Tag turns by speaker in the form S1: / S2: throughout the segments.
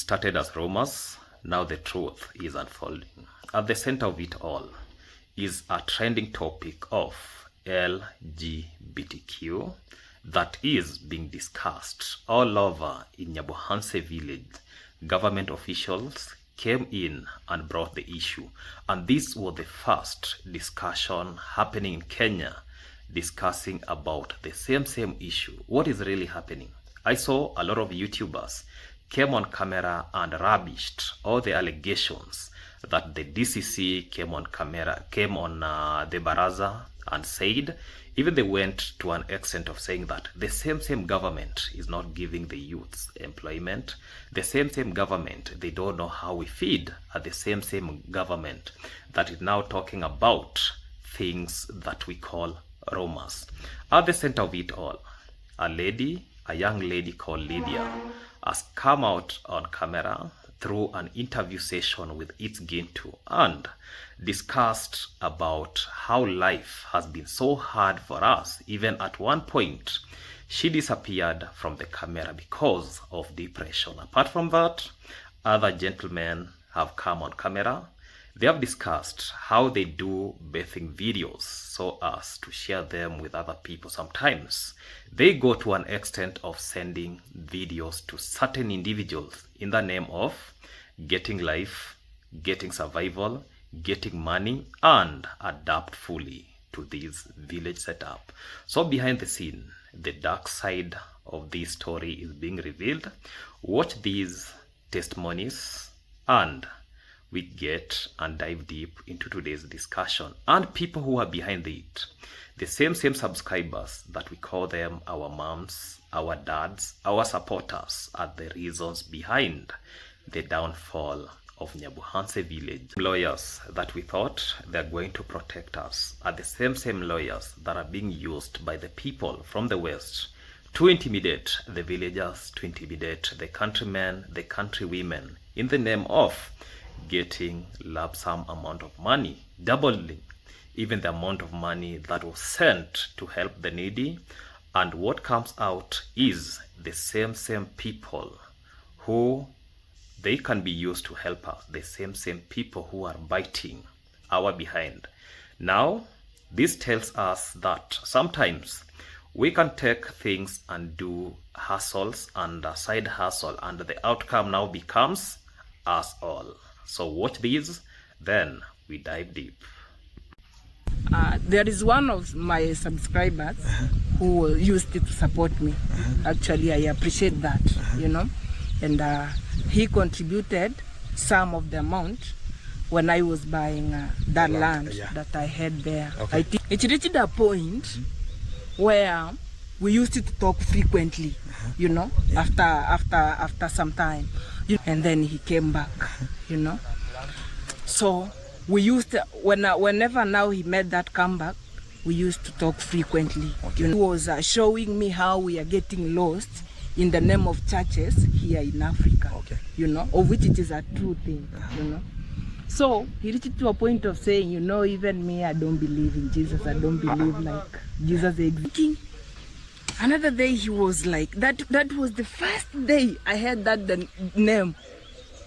S1: started as rumors, now the truth is unfolding. At the center of it all is a trending topic of LGBTQ that is being discussed all over in Nyabohanse village. Government officials came in and brought the issue, and this was the first discussion happening in Kenya discussing about the same issue. What is really happening? I saw a lot of YouTubers came on camera and rubbished all the allegations that the DCC came on camera, came on the baraza and said. Even they went to an extent of saying that the same government is not giving the youths employment. The same government, they don't know how we feed. At the same government that is now talking about things that we call rumors. At the center of it all, a young lady called Lydia has come out on camera through an interview session with It's Gintu and discussed about how life has been so hard for us. Even at one point, she disappeared from the camera because of depression. Apart from that, other gentlemen have come on camera. They have discussed how they do bathing videos so as to share them with other people. Sometimes they go to an extent of sending videos to certain individuals in the name of getting life, getting survival, getting money, and adapt fully to this village setup. So behind the scene, the dark side of this story is being revealed. Watch these testimonies and we get and dive deep into today's discussion and people who are behind it. The same subscribers that we call them our moms, our dads, our supporters are the reasons behind the downfall of Nyabohanse village. Lawyers that we thought they're going to protect us are the same lawyers that are being used by the people from the West to intimidate the villagers, to intimidate the countrymen, the countrywomen in the name of getting lump sum amount of money, doubling even the amount of money that was sent to help the needy. And what comes out is the same people who they can be used to help us, the same people who are biting our behind. Now, this tells us that sometimes we can take things and do hustles and a side hustle, and the outcome now becomes us all. So watch these, then we dive deep.
S2: There is one of my subscribers who used it to support me. Actually, I appreciate that, you know. And he contributed some of the amount when I was buying that land that I had there. Okay. I think it reached a point where we used to talk frequently, you know, after some time. And then he came back, you know. So we used to, whenever now he made that comeback, we used to talk frequently. Okay. He was showing me how we are getting lost in the name of churches here in Africa, okay, you know, of which it is a true thing, you know. So he reached to a point of saying, you know, even me, I don't believe in Jesus. I don't believe like Jesus exists. Another day he was like, that was the first day I heard that the name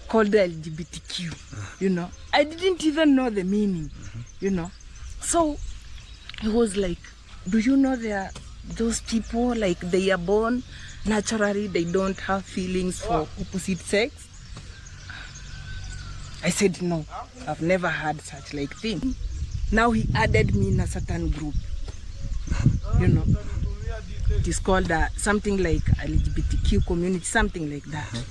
S2: called the LGBTQ, you know. I didn't even know the meaning, you know. So he was like, do you know there are those people, like they are born naturally, they don't have feelings for opposite sex? I said, no, I've never had such like thing. Now he added me in a certain group, you know. It is called something like LGBTQ community, something like that,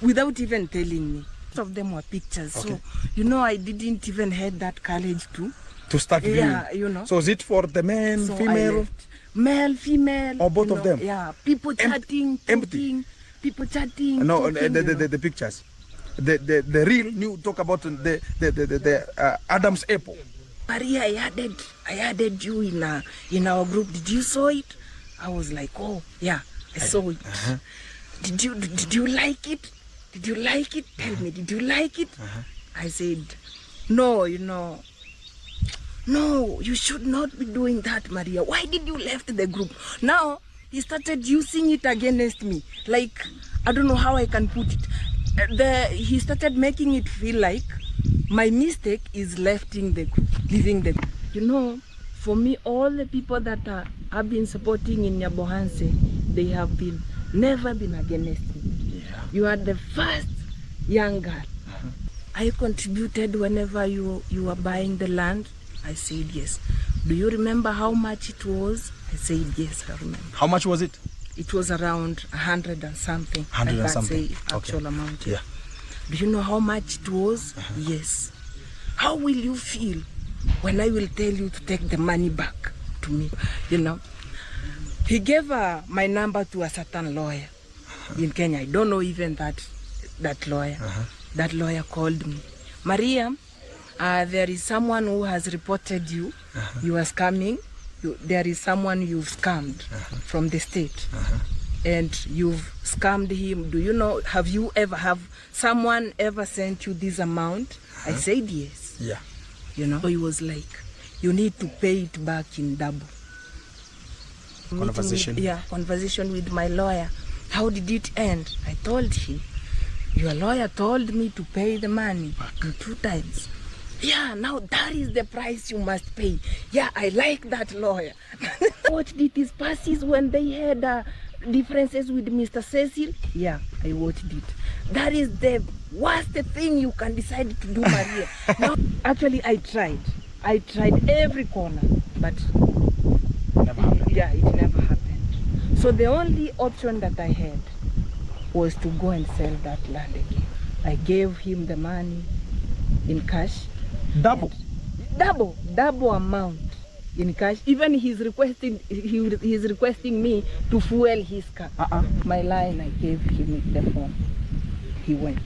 S2: without even telling me. Some of them were pictures, okay. So, you know, I didn't even have that courage to start viewing. Yeah, you know.
S3: So is it for the men, so female?
S2: Male, female.
S3: Or both of them?
S2: Yeah, people chatting, talking, people chatting.
S3: No,
S2: talking,
S3: the pictures. The real new talk about the Adam's apple.
S2: Maria, I added you in our group. Did you saw it? I was like, oh yeah, I saw it. Did you like it? Did you like it? Tell me, did you like it? I said, no, you know. No, you should not be doing that, Maria. Why did you left the group? Now he started using it against me. Like, I don't know how I can put it. he started making it feel like my mistake is leaving the you know, for me, all the people that have been supporting in Nyabohanse, they have never been against me. Yeah. You are the first young girl. I contributed whenever you were buying the land. I said yes. Do you remember how much it was? I said yes, I remember.
S3: How much was it?
S2: It was around 100 and something.
S3: 100 and something.
S2: I can't say actual amount.
S3: Yeah.
S2: Do you know how much it was? Yes. How will you feel when I will tell you to take the money back to me? You know, he gave my number to a certain lawyer in Kenya. I don't know even that lawyer. That lawyer called me. Maria, there is someone who has reported you. You are scamming. There is someone you've scammed from the state. And you've scammed him. Do you know, have someone ever sent you this amount? I said yes.
S3: Yeah.
S2: You know, he was like, you need to pay it back in double.
S3: Conversation?
S2: Conversation with my lawyer. How did it end? I told him, your lawyer told me to pay the money back 2 times. Yeah, now that is the price you must pay. Yeah, I like that lawyer. Watched it his passes when they had differences with Mr. Cecil. Yeah, I watched it. That is the worst thing you can decide to do, Maria. Now, actually, I tried every corner, but
S3: Never happened.
S2: Yeah, it never happened. So the only option that I had was to go and sell that land again. I gave him the money in cash.
S3: Double amount
S2: in cash. Even he's requesting me to fuel his car. My line, I gave him the phone. He went.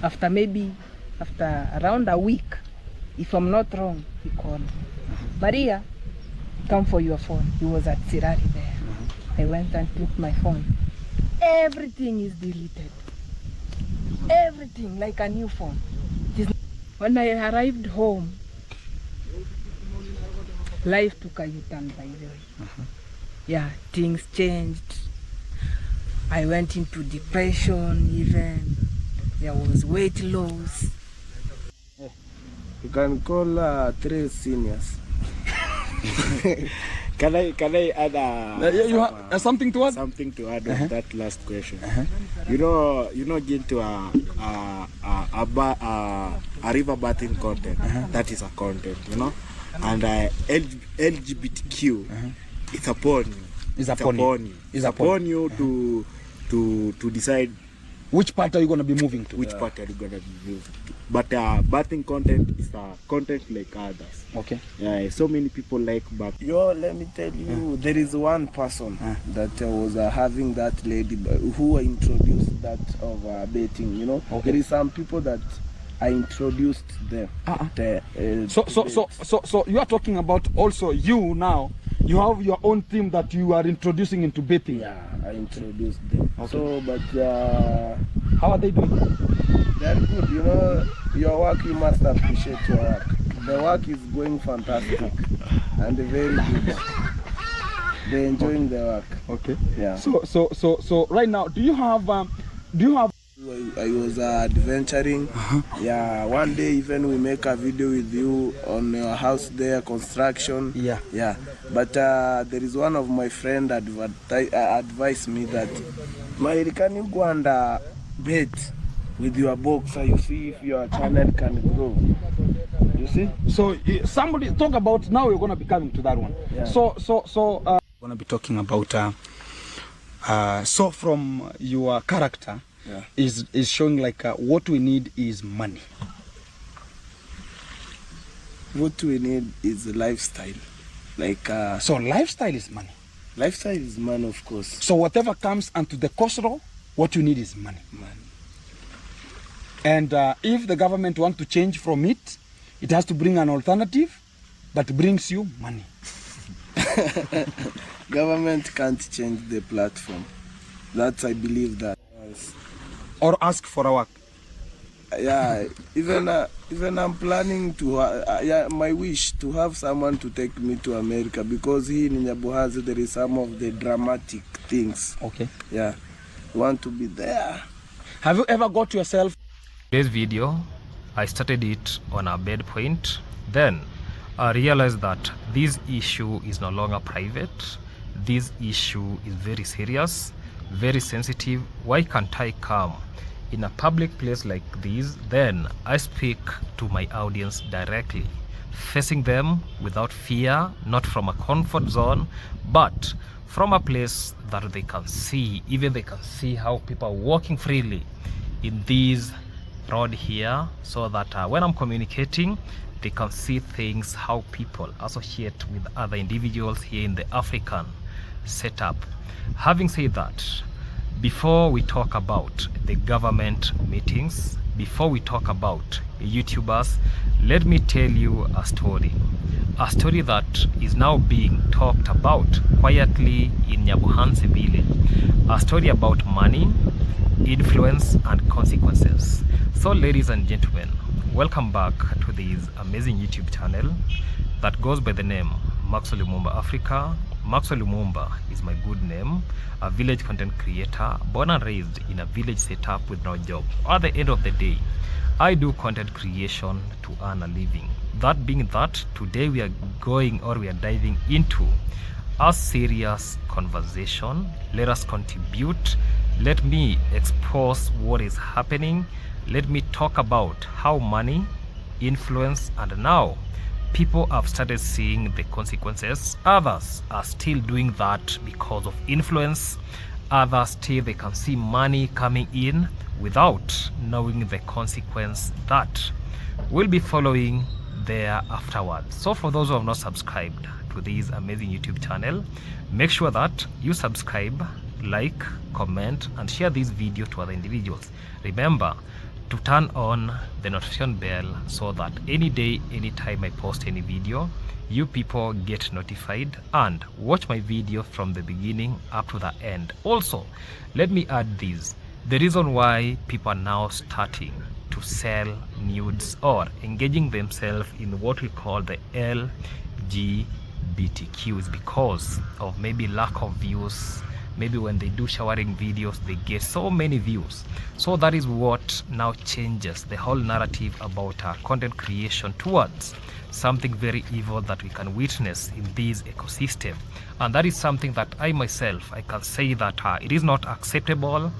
S2: After around a week, if I'm not wrong, he called. Maria, come for your phone. He was at Sirari there. I went and took my phone. Everything is deleted. Everything, like a new phone. When I arrived home, life took a U-turn, by the way. Yeah, things changed. I went into depression even. There was weight loss.
S4: You can call 3 seniors. Can I add
S3: you have something to add?
S4: Something to add on that last question. You know, get to a river bathing content. That is a content, you know, and LGBTQ. It's upon you. It's upon you to decide
S3: which part are you going to be moving to.
S4: Which part are you going to be moving to? But bathing content is content like others. Okay. Yeah, so many people like bath.
S5: Let me tell you, there is one person that was having that lady who introduced that of bathing. You know, there is some people that I introduced them.
S3: So you are talking about also you now. You have your own team that you are introducing into bathing.
S5: Yeah, I introduced them. Okay. So, but
S3: how are they doing?
S5: They are good. You know, your work, you must appreciate your work. The work is going fantastic and very good. They're enjoying the work.
S3: Okay.
S5: Yeah.
S3: So right now, do you have
S5: I was adventuring. Yeah, one day even we make a video with you on your house there, construction. Yeah. But there is one of my friend advised me that, can you go and bet with your boxer? You see if your channel can grow. You see?
S3: So somebody talk about, now we're going to be coming to that one.
S5: Yeah.
S3: So we're going to be talking about so from your character.
S5: Yeah.
S3: Is showing like what we need is money.
S5: What we need is a lifestyle. Like
S3: so lifestyle is money.
S5: Lifestyle is money, of course.
S3: So whatever comes onto the coastal, what you need is money. And if the government wants to change from it, it has to bring an alternative that brings you money.
S5: Government can't change the platform. I believe that.
S3: Or ask for a work.
S5: Yeah, even I'm planning to my wish to have someone to take me to America, because here in Nyabohanse there is some of the dramatic things.
S3: Okay.
S5: Yeah, want to be there.
S3: Have you ever got yourself?
S1: Today's video, I started it on a bed point. Then I realized that this issue is no longer private. This issue is very serious, very sensitive. Why can't I come in a public place like this? Then I speak to my audience directly, facing them without fear, not from a comfort zone, but from a place that they can see. Even they can see how people are walking freely in this road here, so that when I'm communicating, they can see things, how people associate with other individuals here in the African setup. Having said that, before we talk about the government meetings, before we talk about YouTubers, let me tell you a story that is now being talked about quietly in Nyabohanse village. A story about money, influence and consequences. So ladies and gentlemen, welcome back to this amazing YouTube channel that goes by the name Maxwell Lumumba Africa. Maxwell Lumumba is my good name, a village content creator, born and raised in a village setup with no job. At the end of the day, I do content creation to earn a living. That being that, today we are diving into a serious conversation. Let us contribute. Let me expose what is happening. Let me talk about how money, influence, and now people have started seeing the consequences. Others are still doing that because of influence. Others still, they can see money coming in without knowing the consequence that will be following there afterwards. So for those who have not subscribed to this amazing YouTube channel, make sure that you subscribe, like, comment, and share this video to other individuals. Remember to turn on the notification bell so that any day, anytime I post any video, you people get notified, and watch my video from the beginning up to the end. Also, let me add this: the reason why people are now starting to sell nudes or engaging themselves in what we call the LGBTQ is because of maybe lack of views. Maybe when they do showering videos, they get so many views. So that is what now changes the whole narrative about content creation towards something very evil that we can witness in this ecosystem. And that is something that I myself, I can say that it is not acceptable,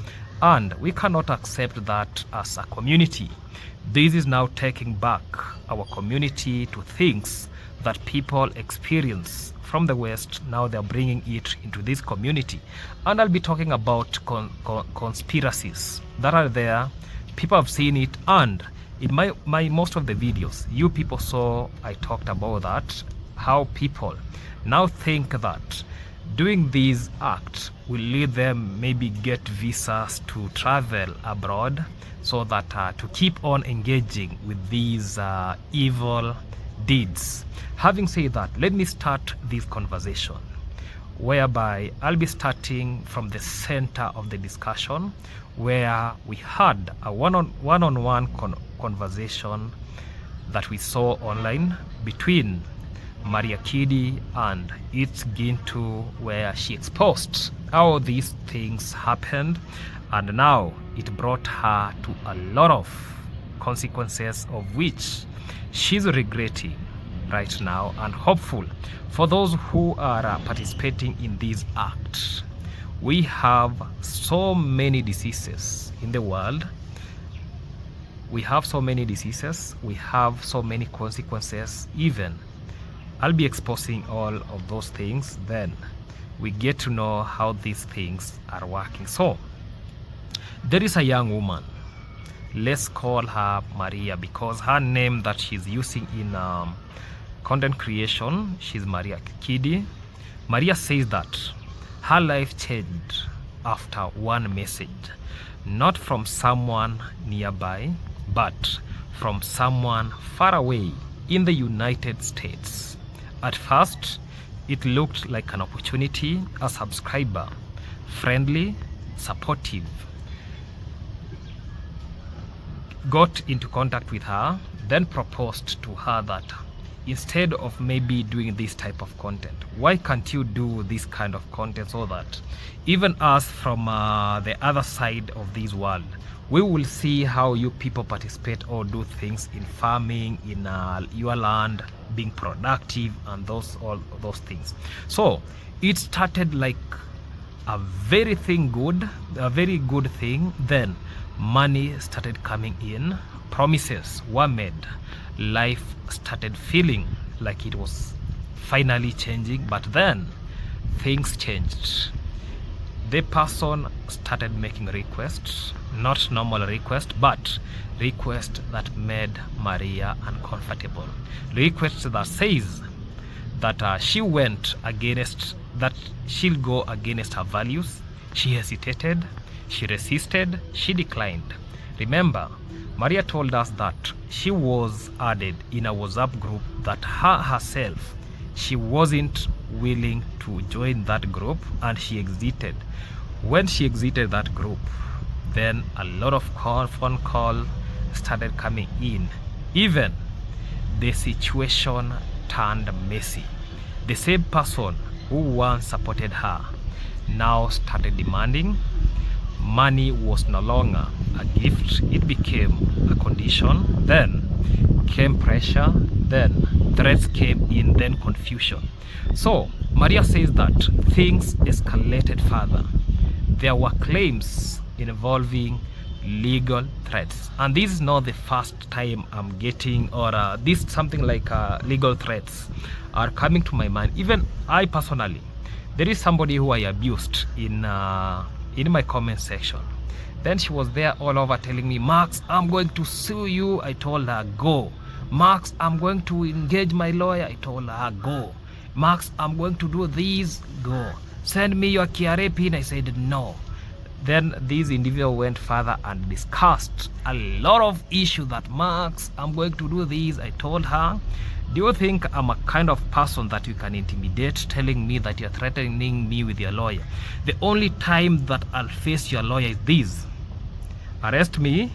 S1: and we cannot accept that as a community. This is now taking back our community to things that people experience from the West. Now they're bringing it into this community, and I'll be talking about conspiracies that are there. People have seen it, and in my most of the videos you people saw, I talked about that, how people now think that doing this act will lead them maybe get visas to travel abroad, so that to keep on engaging with these evil deeds. Having said that, let me start this conversation, whereby I'll be starting from the center of the discussion, where we had a one-on-one conversation that we saw online between Maria Kidi and It's Gintu, where she exposed how these things happened, and now it brought her to a lot of consequences, of which she's regretting right now, and hopeful for those who are participating in this act. We have so many diseases in the world. We have so many diseases. We have so many consequences. Even I'll be exposing all of those things. Then we get to know how these things are working. So there is a young woman. Let's call her Maria, because her name that she's using in content creation, she's Maria Kidi. Maria says that her life changed after one message, not from someone nearby, but from someone far away in the United States. At first, it looked like an opportunity. A subscriber, friendly, supportive, got into contact with her, then proposed to her that instead of maybe doing this type of content, why can't you do this kind of content, so that even us from the other side of this world, we will see how you people participate or do things in farming, in your land, being productive, and all those things. So it started like a very good thing. Then money started coming in, promises were made, life started feeling like it was finally changing. But then things changed. The person started making requests, not normal requests, but requests that made Maria uncomfortable. Requests that says that she went against, that she'll go against her values. She hesitated, she resisted, she declined. Remember, Maria told us that she was added in a WhatsApp group that herself, she wasn't willing to join that group, and she exited. When she exited that group, then a lot of phone call started coming in. Even the situation turned messy. The same person who once supported her now started demanding. Money was no longer a gift, it became a condition. Then came pressure, then threats came in, then confusion. So Maria says that things escalated further. There were claims involving legal threats, and this is not the first time I'm getting, or this something like legal threats are coming to my mind. Even I personally, there is somebody who I abused in my comment section. Then she was there all over telling me, Max, I'm going to sue you. I told her, go. Max, I'm going to engage my lawyer. I told her, go. Max, I'm going to do this. Go. Send me your KRA pin. I said, no. Then this individual went further and discussed a lot of issues that, Max, I'm going to do this. I told her, do you think I'm a kind of person that you can intimidate, telling me that you're threatening me with your lawyer? The only time that I'll face your lawyer is this. Arrest me,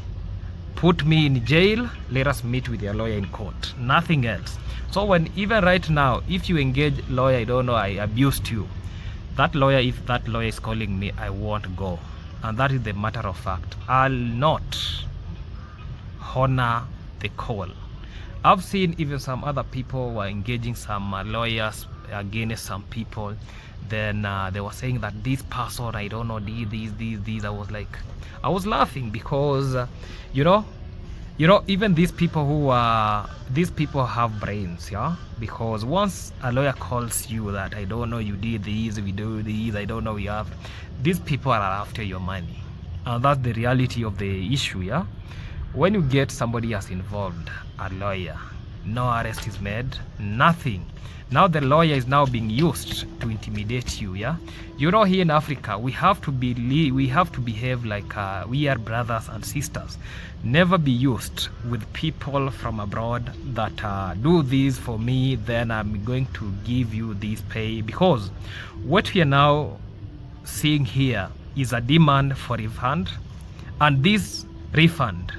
S1: put me in jail, let us meet with your lawyer in court. Nothing else. So when even right now, if you engage lawyer, I don't know, I abused you. That lawyer, if that lawyer is calling me, I won't go. And that is the matter of fact. I'll not honor the call. I've seen even some other people were engaging some lawyers against some people. Then they were saying that this person, I don't know, these. I was laughing because, you know, even these people these people have brains, yeah? Because once a lawyer calls you that, I don't know, you did this, we do this, I don't know, we have, these people are after your money. And that's the reality of the issue, yeah? When you get somebody else involved, a lawyer, no arrest is made, nothing. Now the lawyer is now being used to intimidate you, yeah? You know, here in Africa, we have to behave like we are brothers and sisters. Never be used with people from abroad that do this for me, then I'm going to give you this pay. Because what we are now seeing here is a demand for refund, and this refund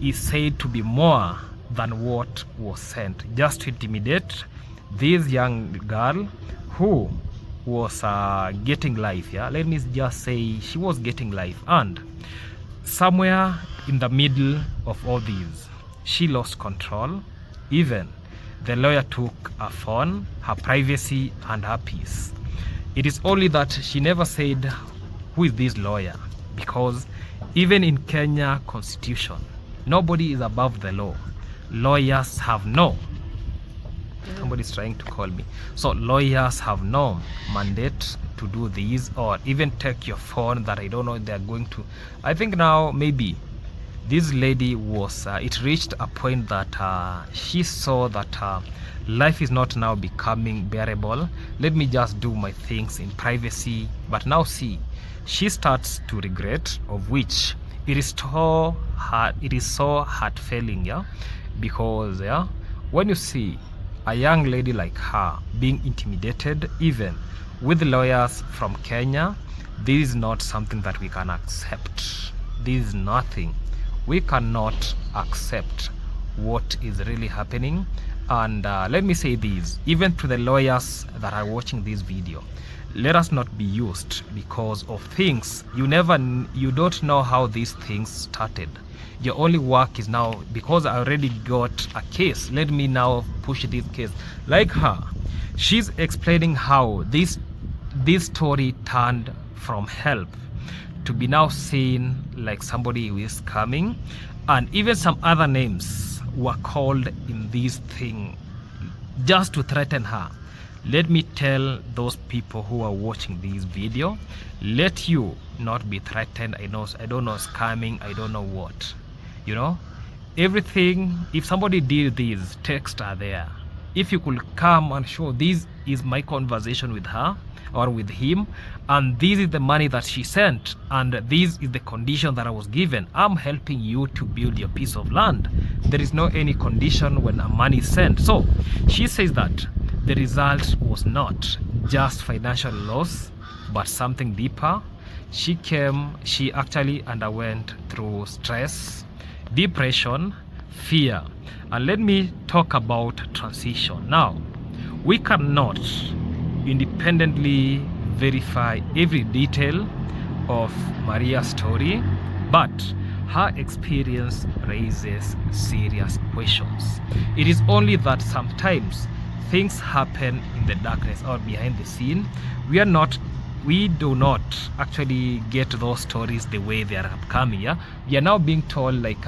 S1: is said to be more than what was sent, just to intimidate this young girl who was getting life, yeah? Let me just say she was getting life, and somewhere in the middle of all these, she lost control. Even the lawyer took her phone, her privacy, and her peace. It is only that she never said who is this lawyer, because even in Kenya Constitution, nobody is above the law. Lawyers have no, somebody's trying to call me. So lawyers have no mandate to do this, or even take your phone that I don't know they're going to. I think now maybe this lady was, it reached a point that she saw that life is not now becoming bearable. Let me just do my things in privacy. But now see, she starts to regret, of which it is so hard feeling, yeah? Because yeah, when you see a young lady like her being intimidated even with lawyers from Kenya, this is not something that we can accept. This is nothing. We cannot accept what is really happening. And let me say this, even to the lawyers that are watching this video, let us not be used because of things you don't know how these things started. Your only work is now, because I already got a case, let me now push this case. Like her, she's explaining how this story turned from help to be now seen like somebody who is coming, and even some other names were called in this thing just to threaten her. Let me tell those people who are watching this video, let you not be threatened. I don't know scamming, I don't know what, you know, everything. If somebody did this, texts are there. If you could come and show this is my conversation with her or with him, and this is the money that she sent, and this is the condition that I was given, I'm helping you to build your piece of land. There is no any condition when a money is sent. So she says that the result was not just financial loss, but something deeper. She actually underwent through stress, depression, fear. And let me talk about transition. Now, we cannot independently verify every detail of Maria's story, but her experience raises serious questions. It is only that sometimes things happen in the darkness or behind the scene. We do not actually get those stories the way they are upcoming. Yeah, we are now being told like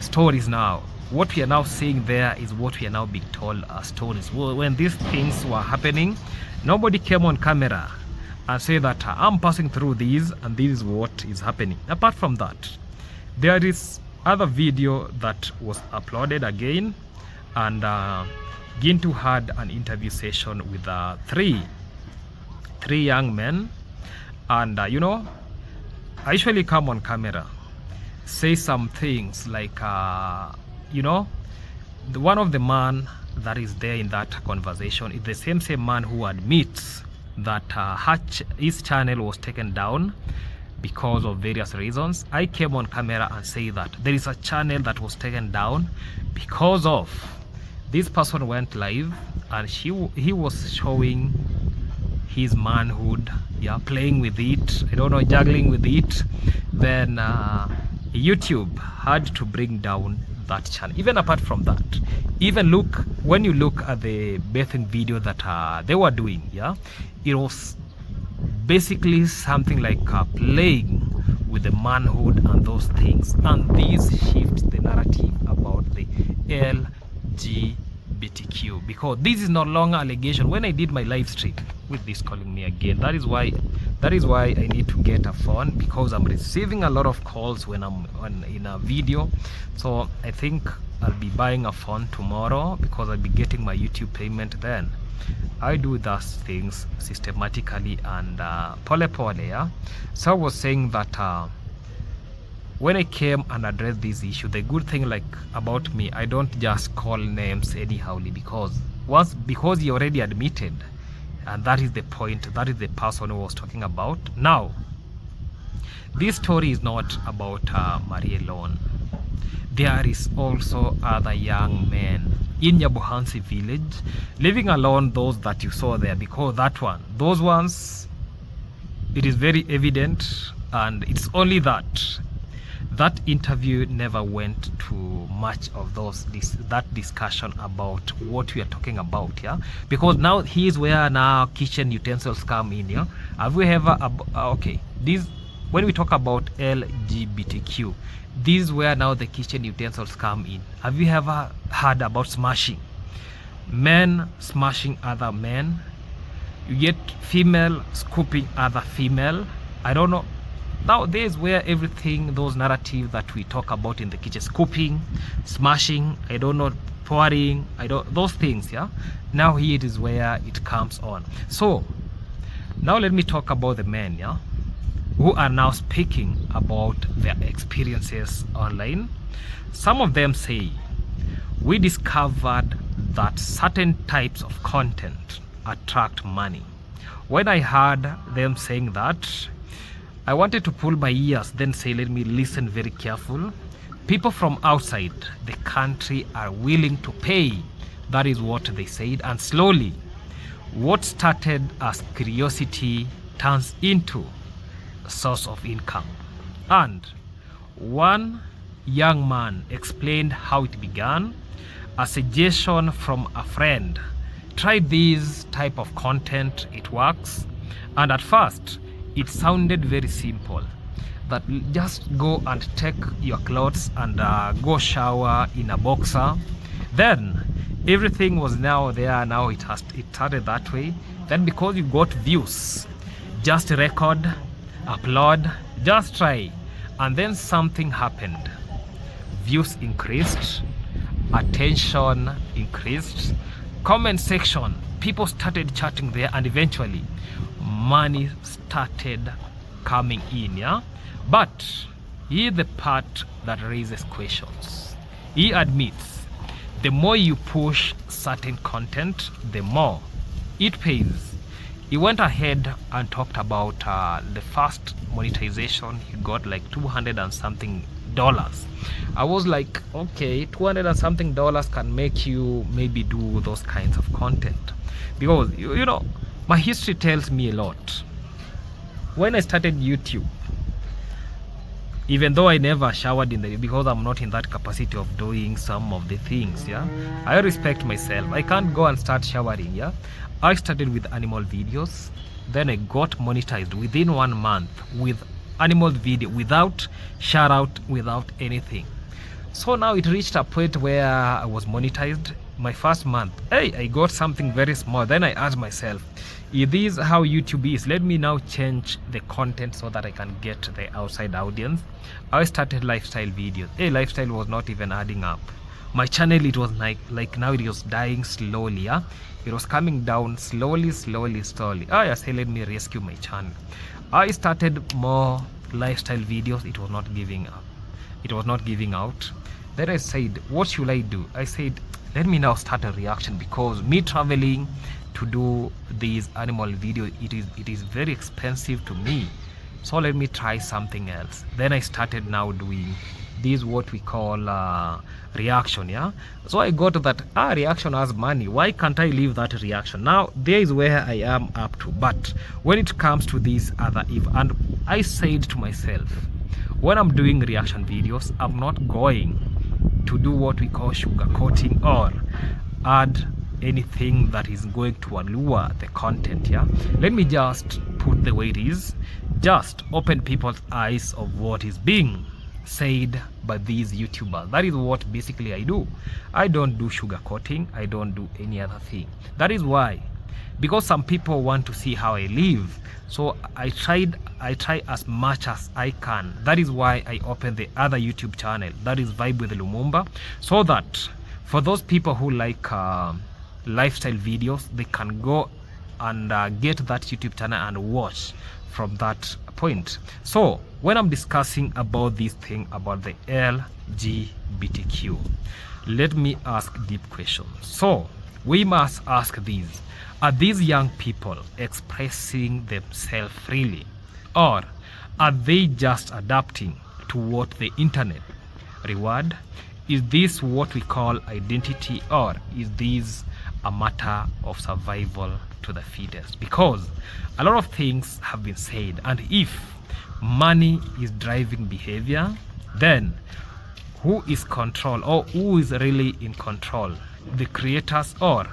S1: stories now. What we are now seeing there is what we are now being told as stories. Well, when these things were happening, nobody came on camera and say that I'm passing through these and this is what is happening. Apart from that, there is other video that was uploaded again, and Gintu had an interview session with three young men, and you know, I usually come on camera, say some things like you know, one of the man that is there in that conversation is the same man who admits that his channel was taken down because of various reasons. I came on camera and say that there is a channel that was taken down because of this person went live and he was showing his manhood, yeah, playing with it, I don't know, juggling with it. Then YouTube had to bring down that channel. Even apart from that, even when you look at the bathing video that they were doing, yeah, it was basically something like playing with the manhood and those things, and this shifts the narrative about the LGBTQ, because this is no longer allegation. When I did my live stream with this calling me again, that is why I need to get a phone, because I'm receiving a lot of calls when I'm in a video. So I think I'll be buying a phone tomorrow because I'll be getting my YouTube payment then. I do those things systematically and pole pole, yeah. So I was saying that when I came and addressed this issue, the good thing like about me, I don't just call names anyhowly, because he already admitted, and that is the point, that is the person who was talking about. Now, this story is not about Marie alone. There is also other young men in Nyabohanse village, living alone those that you saw there, because those ones, it is very evident, and it's only that interview never went to much of that discussion about what we are talking about, yeah, because now here's where now kitchen utensils come in, yeah. Have we ever okay, this when we talk about LGBTQ, this is where now the kitchen utensils come in. Have you ever heard about smashing? Men smashing other men. You get female scooping other female. I don't know. Now there's where everything, those narratives that we talk about in the kitchen, scooping, smashing, I don't know, pouring, those things, yeah. Now here it is where it comes on. So now let me talk about the men, yeah, who are now speaking about their experiences online. Some of them say, we discovered that certain types of content attract money. When I heard them saying that, I wanted to pull my ears, then say, let me listen very careful. People from outside the country are willing to pay. That is what they said. And slowly, What started as curiosity turns into a source of income. And one young man explained how it began. A suggestion from a friend: try this type of content, it works. And at first it sounded very simple, that just go and take your clothes and go shower in a boxer. Then everything was now there. Now it started that way. Then because you got views, just record, upload, just try. And then something happened. Views increased, attention increased, comment section, people started chatting there, and eventually money started coming in. Yeah, but here's the part that raises questions. He admits the more you push certain content, the more it pays. He went ahead and talked about the first monetization he got, like $200 and something. I was like, okay, $200 and something can make you maybe do those kinds of content, because you know, my history tells me a lot. When I started YouTube, even though I never showered in the, because I'm not in that capacity of doing some of the things, yeah, I respect myself. I can't go and start showering. Yeah, I started with animal videos, then I got monetized within 1 month with animal video, without shout out, without anything. So now it reached a point where I was monetized. My first month, hey, I got something very small. Then I asked myself, if this is how YouTube is, let me now change the content so that I can get the outside audience. I started lifestyle videos. Hey, lifestyle was not even adding up. My channel, it was like now it was dying slowly. Yeah, it was coming down slowly. I said, let me rescue my channel. I started more lifestyle videos. It was not giving up. It was not giving out. Then I said, what should I do? I said, let me now start a reaction, because me traveling to do these animal videos, it is very expensive to me. So let me try something else. Then I started now doing this, what we call reaction. Yeah, so I got that reaction has money. Why can't I leave that reaction? Now there is where I am up to. But when it comes to these other and I said to myself, when I'm doing reaction videos, I'm not going to do what we call sugarcoating or add anything that is going to allure the content. Yeah, let me just put the way it is, just open people's eyes of what is being said by these YouTubers. That is what basically I do. I don't do sugarcoating. I don't do any other thing. That is why, because some people want to see how I live, so I try as much as I can. That is why I opened the other YouTube channel, that is Vibe with Lumumba, so that for those people who like lifestyle videos, they can go and get that YouTube channel and watch from that point. So when I'm discussing about this thing about the LGBTQ, let me ask deep questions. So we must ask these: are these young people expressing themselves freely, or are they just adapting to what the internet reward? Is this what we call identity, or is this a matter of survival to the fittest? Because a lot of things have been said, and if money is driving behavior, then who is control, or who is really in control? The creators or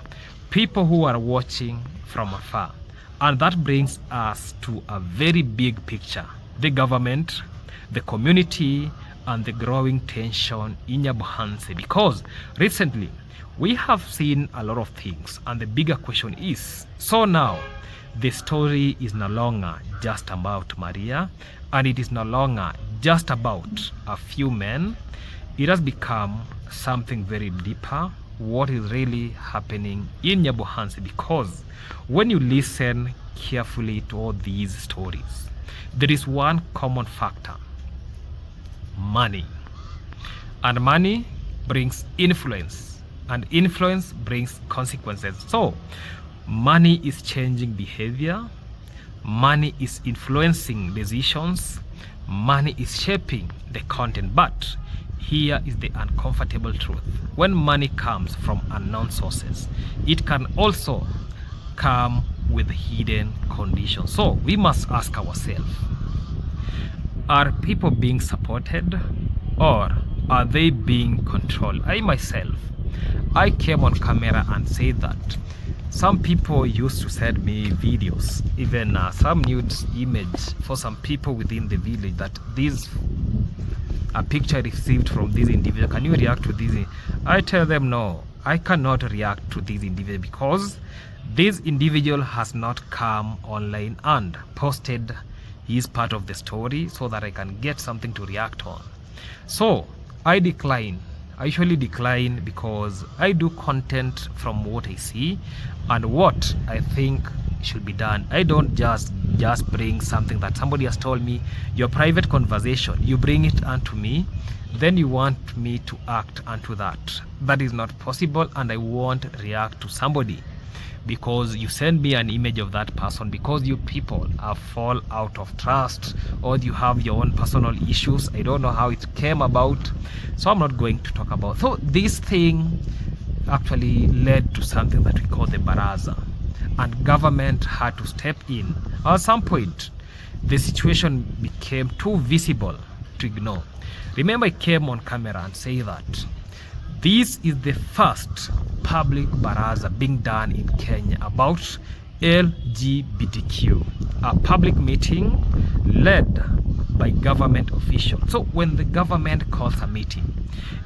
S1: people who are watching from afar? And that brings us to a very big picture: the government, the community, and the growing tension in Nyabohanse. Because recently we have seen a lot of things, and the bigger question is, so now the story is no longer just about Maria, and it is no longer just about a few men. It has become something very deeper. What is really happening in Nyabohanse? Because when you listen carefully to all these stories, there is one common factor: money. And money brings influence, and influence brings consequences. So money is changing behavior, money is influencing decisions, money is shaping the content. But here is the uncomfortable truth: when money comes from unknown sources, it can also come with hidden conditions. So we must ask ourselves, are people being supported or are they being controlled? I myself, I came on camera and said that some people used to send me videos, even some nude image for some people within the village, that this a picture received from this individual, can you react to this? I tell them no, I cannot react to this individual because this individual has not come online and posted his part of the story so that I can get something to react on. So I decline. I usually decline because I do content from what I see and what I think should be done. I don't just bring something that somebody has told me, your private conversation, you bring it unto me, then you want me to act unto that. That is not possible, and I won't react to somebody because you send me an image of that person, because you people have fall out of trust or you have your own personal issues. I don't know how it came about, so I'm not going to talk about. So this thing actually led to something that we call the baraza, and government had to step in. At some point the situation became too visible to ignore. Remember, I came on camera and say that this is the first public baraza being done in Kenya about LGBTQ, a public meeting led by government officials. So when the government calls a meeting,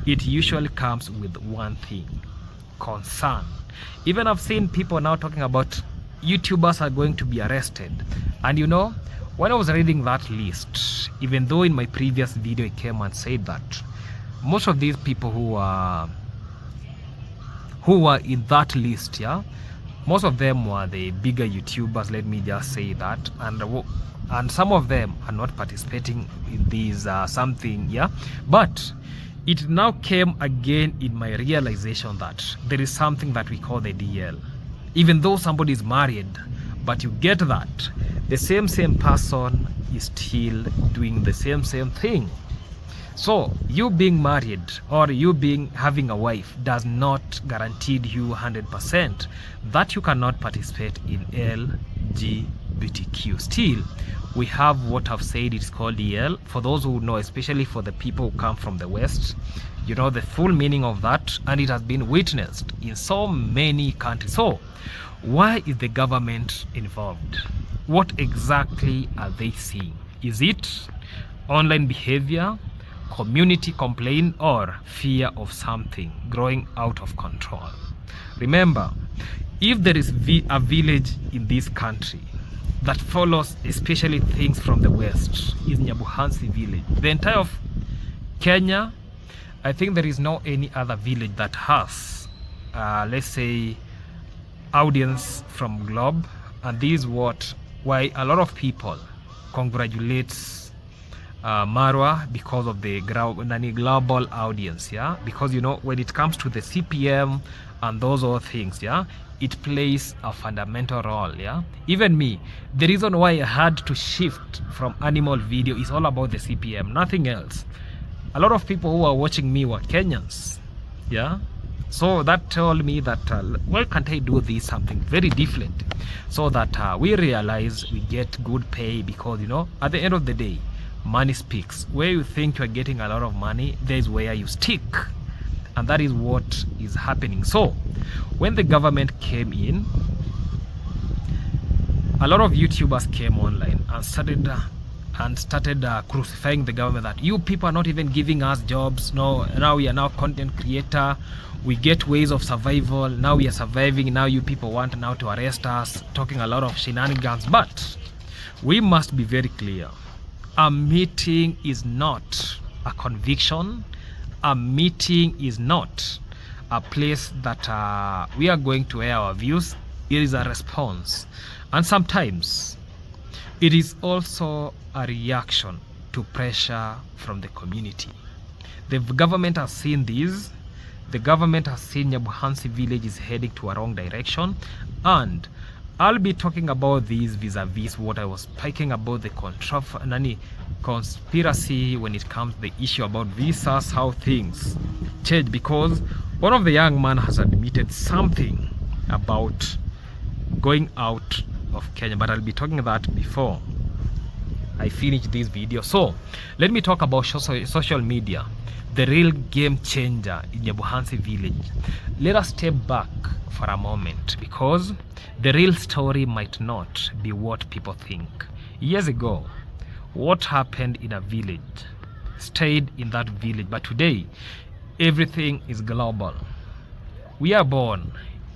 S1: it usually comes with one thing: concern. Even I've seen people now talking about YouTubers are going to be arrested. And you know, when I was reading that list, even though in my previous video I came and said that most of these people who were in that list, yeah, most of them were the bigger YouTubers, let me just say that, and some of them are not participating in these something, yeah. But it now came again in my realization that there is something that we call the DL. Even though somebody is married, but you get that the same person is still doing the same thing. So you being married or you having a wife does not guarantee you 100% that you cannot participate in LGBTQ. Still, we have what I've said, it's called EL. For those who know, especially for the people who come from the West, you know the full meaning of that, and it has been witnessed in so many countries. So why is the government involved? What exactly are they seeing? Is it online behavior, community complaint, or fear of something growing out of control? Remember, if there is a village in this country that follows especially things from the West, is Nyabohanse village. The entire of Kenya, I think there is no any other village that has let's say audience from globe, and this is why a lot of people congratulates Marwa because of the global audience, yeah. Because you know, when it comes to the CPM and those other things, yeah, it plays a fundamental role, yeah. Even me, the reason why I had to shift from animal video is all about the CPM, nothing else. A lot of people who are watching me were Kenyans, yeah. So that told me that why can't I do this something very different, so that we realize we get good pay, because you know, at the end of the day, money speaks. Where you think you are getting a lot of money, there is where you stick, and that is what is happening. So when the government came in, a lot of YouTubers came online and started crucifying the government, that you people are not even giving us jobs. No, now we are now content creator, we get ways of survival, now we are surviving, now you people want now to arrest us, talking a lot of shenanigans. But we must be very clear, a meeting is not a conviction. A meeting is not a place that we are going to air our views. It is a response, and sometimes it is also a reaction to pressure from the community. The government has seen this. The government has seen Nyabohanse village is heading to a wrong direction, and I'll be talking about these vis-a-vis what I was speaking about, the conspiracy when it comes to the issue about visas, how things change. Because one of the young man has admitted something about going out of Kenya, but I'll be talking that before I finish this video. So let me talk about social media, the real game changer in Nyabohanse village. Let us step back for a moment, because the real story might not be what people think. Years ago, what happened in a village stayed in that village, but today everything is global. We are born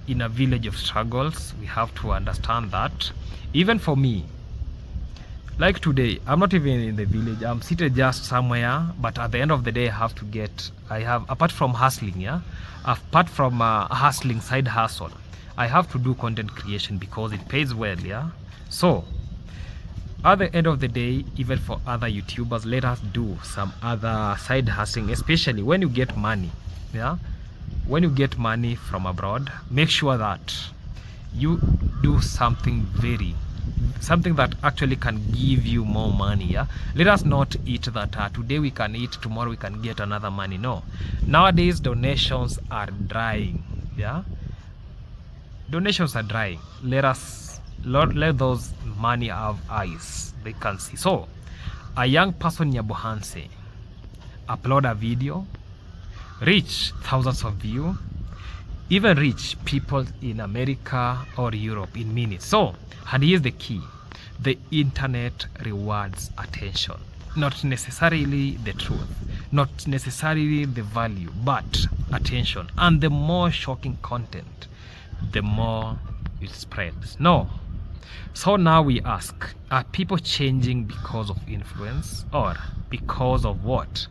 S1: in a village of struggles. We have to understand that. Even for me, like today, I'm not even in the village. I'm seated just somewhere, but at the end of the day, apart from hustling, apart from hustling, side hustle, I have to do content creation because it pays well, So at the end of the day, even for other YouTubers, let us do some other side hustling, especially when you get money, when you get money from abroad, make sure that you do something that actually can give you more money. Let us not eat that today we can eat, tomorrow we can get another money. No, nowadays donations are drying. Donations are drying. Let those money have eyes, they can see. So a young person, Nyabohanse, upload a video, reach thousands of views, even reach people in America or Europe in minutes. So, and here's the key: the internet rewards attention, not necessarily the truth, not necessarily the value, but attention. And the more shocking content, the more it spreads. No. So now we ask, are people changing because of influence, or because of what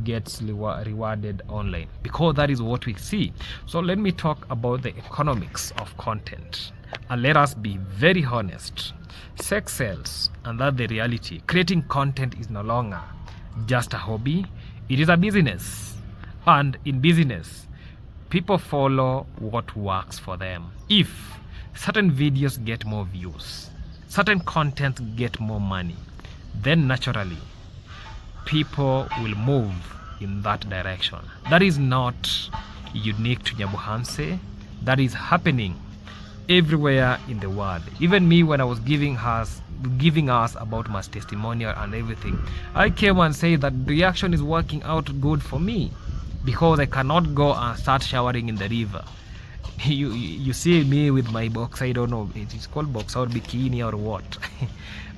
S1: gets rewarded online? Because that is what we see. So let me talk about the economics of content, and let us be very honest. Sex sells, and that's the reality. Creating content is no longer just a hobby, it is a business. And in business, people follow what works for them. If certain videos get more views, certain content get more money, then naturally people will move in that direction. That is not unique to Nyabohanse. That is happening everywhere in the world. Even me, when I was giving us about my testimonial and everything, I came and said that the reaction is working out good for me, because I cannot go and start showering in the river. You see me with my box, I don't know, it is called box or bikini or what.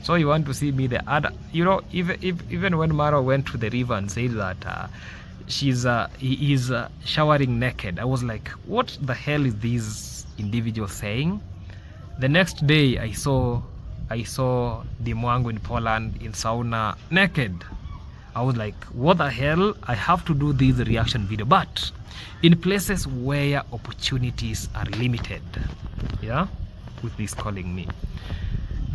S1: So you want to see me the other, even when Mara went to the river and said that he is showering naked, I was like, what the hell is this individual saying? The next day I saw Dimwangu in Poland in sauna naked. I was like, what the hell? I have to do this reaction video, but in places where opportunities are limited, with this calling me,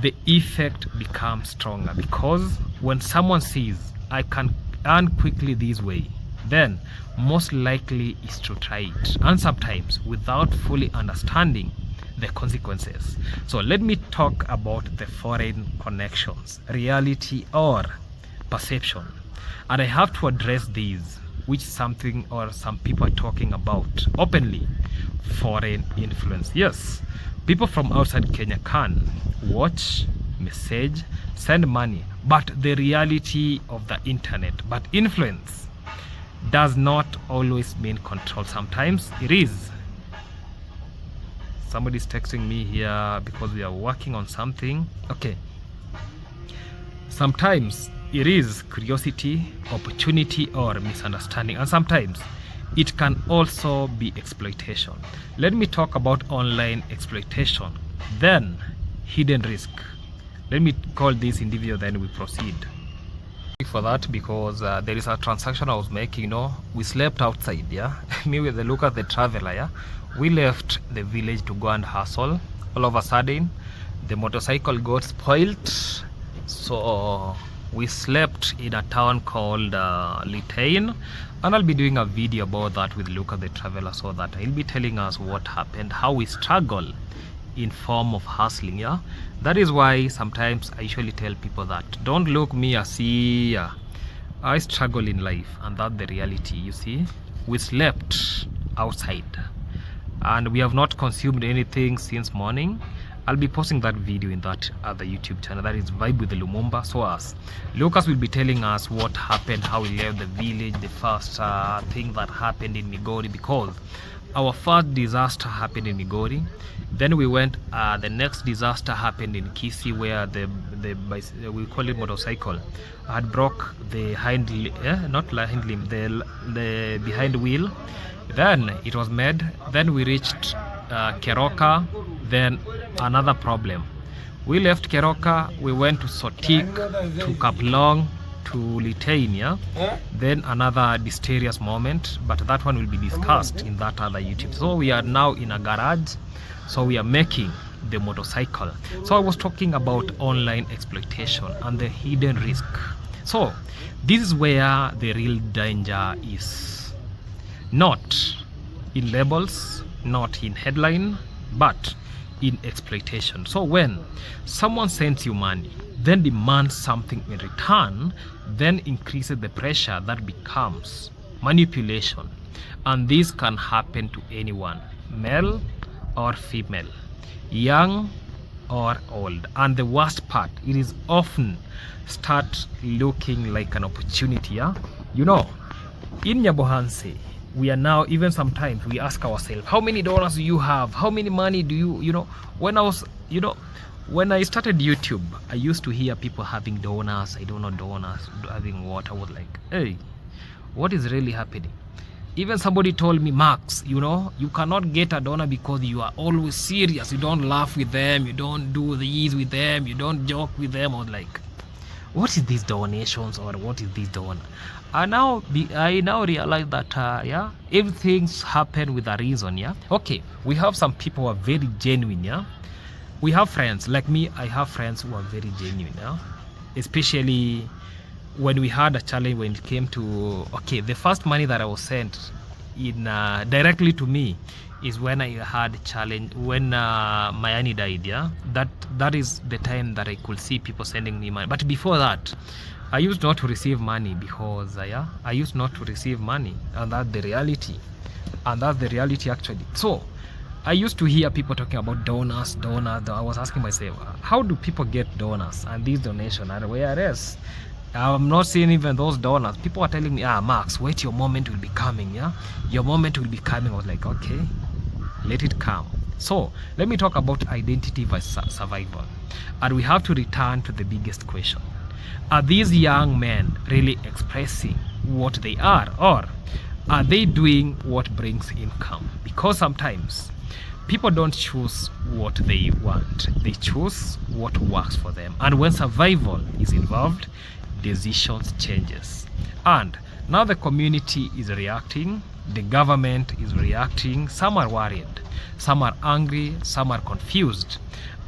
S1: the effect becomes stronger, because when someone sees I can earn quickly this way, then most likely is to try it, and sometimes without fully understanding the consequences. So let me talk about the foreign connections, reality or perception. And I have to address these, which something or some people are talking about openly. Foreign influence. Yes, people from outside Kenya can watch, message, send money, but the reality of the internet, but influence does not always mean control. Sometimes it is. Somebody's texting me here because we are working on something. Okay. Sometimes it is curiosity, opportunity, or misunderstanding, and sometimes it can also be exploitation. Let me talk about online exploitation, then hidden risk. Let me call this individual, then we proceed. For that, because there is a transaction I was making. We slept outside, me with the look at the traveler, we left the village to go and hustle. All of a sudden the motorcycle got spoiled, so we slept in a town called Litain, and I'll be doing a video about that with Luca the Traveler, so that he'll be telling us what happened, how we struggle in form of hustling. That is why sometimes I usually tell people that don't look me as see I struggle in life, and that's the reality. You see, we slept outside and we have not consumed anything since morning, I'll be posting that video in that other YouTube channel, that is Vibe with the Lumumba. So as Lucas will be telling us what happened, how we left the village, the first thing that happened in Migori, because our first disaster happened in Migori. Then we went, the next disaster happened in Kisii, where we call it motorcycle, had broke the hind limb, not hind limb, the behind wheel. Then it was made. Then we reached Keroka. Then another problem. We left Keroka, we went to Sotik, to Kaplong, to Litania. Then another mysterious moment, but that one will be discussed in that other YouTube. So we are now in a garage, so we are making the motorcycle. So I was talking about online exploitation and the hidden risk. So this is where the real danger is, not in labels, not in headline, but in exploitation. So when someone sends you money, then demands something in return, then increases the pressure, that becomes manipulation. And this can happen to anyone, male or female, young or old. And the worst part, it is often start looking like an opportunity. You know, in Nyabohanse, we are now, even sometimes we ask ourselves, how many donors do you have? How many money do you know, when I started YouTube, I used to hear people having donors, I don't know, donors, having what? I was like, hey, what is really happening? Even somebody told me, Max, you know, you cannot get a donor because you are always serious. You don't laugh with them, you don't do these with them, you don't joke with them. I was like, what is these donations, or what is this donor? I now realize that yeah, everything's happened with a reason. Yeah, okay, we have some people who are very genuine. Yeah, we have friends like me. I have friends who are very genuine. Yeah, especially when we had a challenge when it came to, okay, the first money that I was sent in directly to me is when I had a challenge when my auntie died. Yeah, that is the time that I could see people sending me money. But before that, I used not to receive money, because yeah, I used not to receive money, and that's the reality. And that's the reality actually. So I used to hear people talking about donors. I was asking myself, how do people get donors and these donations? And whereas I'm not seeing even those donors. People are telling me, Max, wait, your moment will be coming. Yeah, your moment will be coming. I was like, okay, let it come. So let me talk about identity versus survival. And we have to return to the biggest question. Are these young men really expressing what they are, or are they doing what brings income? Because sometimes people don't choose what they want, they choose what works for them. And when survival is involved, decisions changes. And now the community is reacting, the government is reacting. Some are worried, some are angry, some are confused.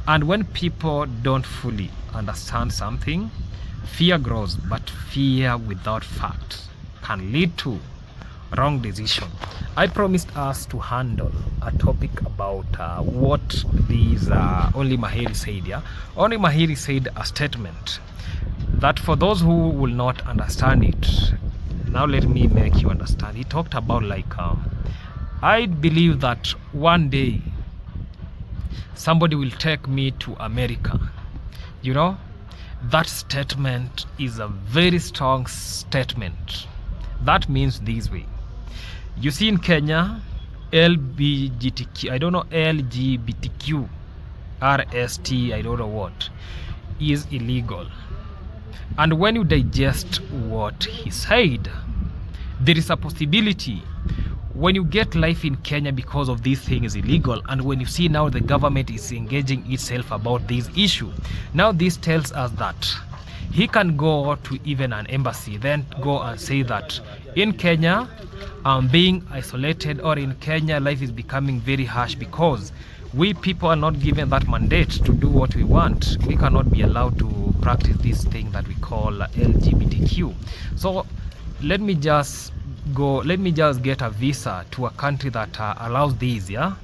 S1: And when people don't fully understand something, fear grows. But fear without fact can lead to wrong decision. I promised us to handle a topic about what these Only Mahiri said. Yeah, Only Mahiri said a statement that for those who will not understand it, now let me make you understand. He talked about like I believe that one day somebody will take me to America. You know, that statement is a very strong statement. That means this way. You see, in Kenya, LGBTQ, I don't know, LGBTQ, RST, I don't know what, is illegal. And when you digest what he said, there is a possibility when you get life in Kenya because of this thing is illegal, and when you see now the government is engaging itself about this issue, now this tells us that he can go to even an embassy, then go and say that in Kenya I'm being isolated, or in Kenya life is becoming very harsh because we people are not given that mandate to do what we want. We cannot be allowed to practice this thing that we call LGBTQ. So let me just get a visa to a country that allows these. Yeah,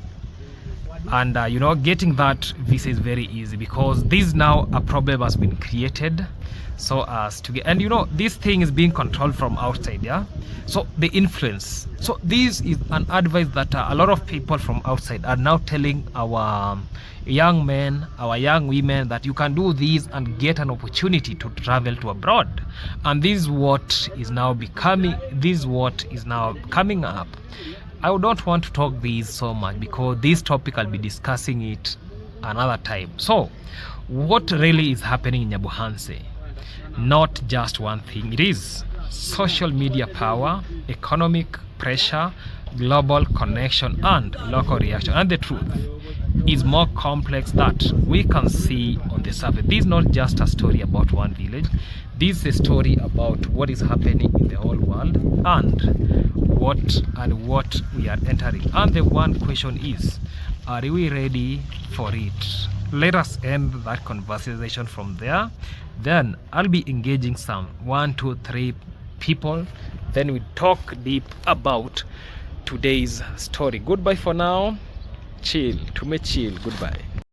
S6: And you know, getting that visa is very easy because this now a problem has been created so as to get, and you know, this thing is being controlled from outside, yeah. So the influence, so this is an advice that a lot of people from outside are now telling our young men, our young women, that you can do this and get an opportunity to travel to abroad. And this is what is now becoming, this is what is now coming up. I don't want to talk this so much because this topic I'll be discussing it another time. So what really is happening in Nyabohanse? Not just one thing. It is social media power, economic pressure, global connection, and local reaction. And the truth is more complex that we can see on the surface. This is not just a story about one village. This is a story about what is happening in the whole world and what we are entering. And the one question is, are we ready for it? Let us end that conversation from there. Then I'll be engaging some 1, 2, 3 people. Then we talk deep about today's story. Goodbye for now. Chill. To me chill. Goodbye.